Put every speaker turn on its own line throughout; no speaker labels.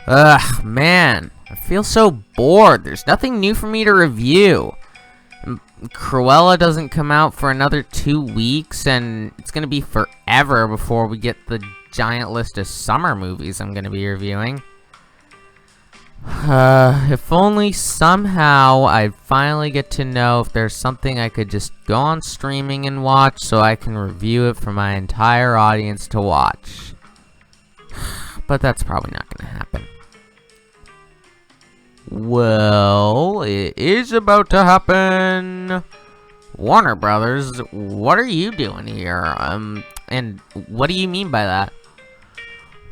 Ugh, man. I feel so bored. There's nothing new for me to review. Cruella doesn't come out for another 2 weeks, and it's gonna be forever before we get the giant list of summer movies I'm gonna be reviewing. If only somehow I'd finally get to know if there's something I could just go on streaming and watch so I can review it for my entire audience to watch. But that's probably not gonna happen. Well, it is about to happen. Warner Brothers, what are you doing here? And what do you mean by that?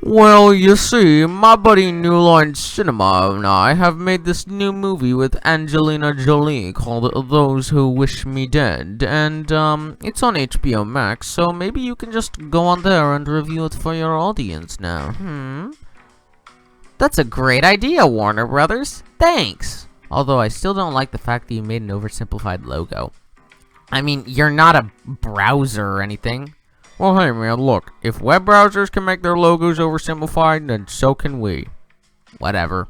Well, you see, my buddy New Line Cinema and I have made this new movie with Angelina Jolie called Those Who Wish Me Dead, and it's on HBO Max, so maybe you can just go on there and review it for your audience now. That's a great idea, Warner Brothers. Thanks. Although I still don't like the fact that you made an oversimplified logo. I mean, you're not a browser or anything. Well, hey man, look, if web browsers can make their logos oversimplified, then so can we. Whatever.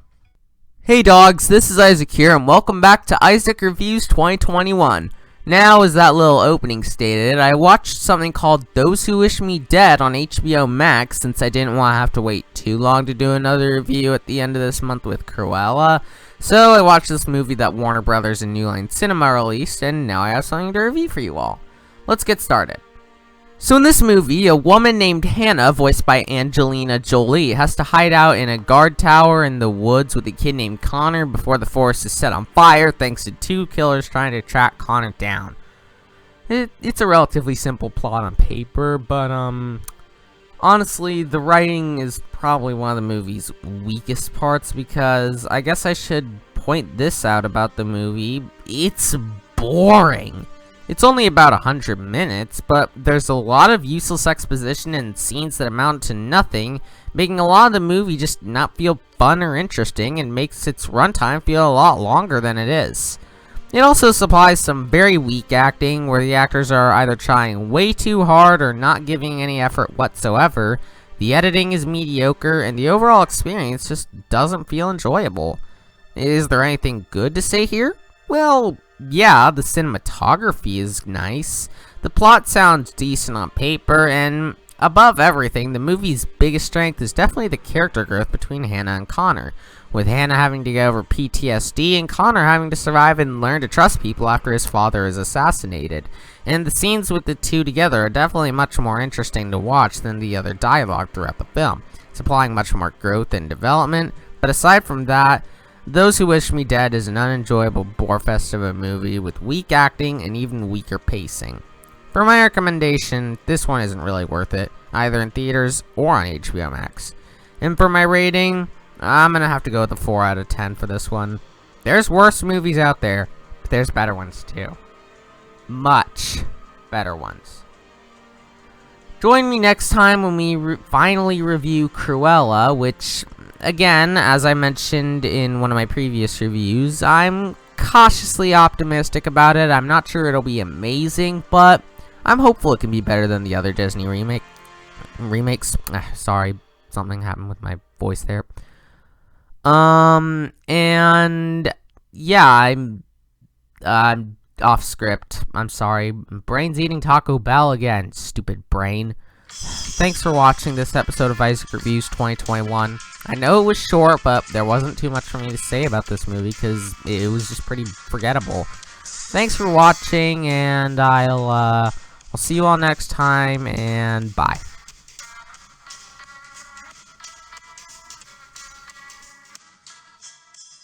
Hey dogs, this is Isaac here, and welcome back to Isaac Reviews 2021. Now, as that little opening stated, I watched something called Those Who Wish Me Dead on HBO Max since I didn't want to have to wait too long to do another review at the end of this month with Cruella. So I watched this movie that Warner Brothers and New Line Cinema released, and now I have something to review for you all. Let's get started. So in this movie, a woman named Hannah, voiced by Angelina Jolie, has to hide out in a guard tower in the woods with a kid named Connor before the forest is set on fire thanks to two killers trying to track Connor down. It's a relatively simple plot on paper, but honestly, the writing is probably one of the movie's weakest parts because I guess I should point this out about the movie. It's boring. It's only about 100 minutes, but there's a lot of useless exposition and scenes that amount to nothing, making a lot of the movie just not feel fun or interesting, and makes its runtime feel a lot longer than it is. It also supplies some very weak acting, where the actors are either trying way too hard or not giving any effort whatsoever. The editing is mediocre, and the overall experience just doesn't feel enjoyable. Is there anything good to say here? Well, yeah, the cinematography is nice, the plot sounds decent on paper, and above everything, the movie's biggest strength is definitely the character growth between Hannah and Connor, with Hannah having to get over PTSD and Connor having to survive and learn to trust people after his father is assassinated. And the scenes with the two together are definitely much more interesting to watch than the other dialogue throughout the film, supplying much more growth and development. But aside from that, Those Who Wish Me Dead is an unenjoyable bore-fest of a movie with weak acting and even weaker pacing. For my recommendation, this one isn't really worth it, either in theaters or on HBO Max. And for my rating, I'm gonna have to go with a 4 out of 10 for this one. There's worse movies out there, but there's better ones too. Much better ones. Join me next time when we finally review Cruella, which, again, as I mentioned in one of my previous reviews, I'm cautiously optimistic about it. I'm not sure it'll be amazing, but I'm hopeful it can be better than the other Disney remakes. Sorry, something happened with my voice there. And yeah, I'm off script. I'm sorry. Brain's eating Taco Bell again. Stupid brain. Thanks for watching this episode of Isaac Reviews 2021. I know it was short, but there wasn't too much for me to say about this movie because it was just pretty forgettable. Thanks for watching, and I'll see you all next time, and bye.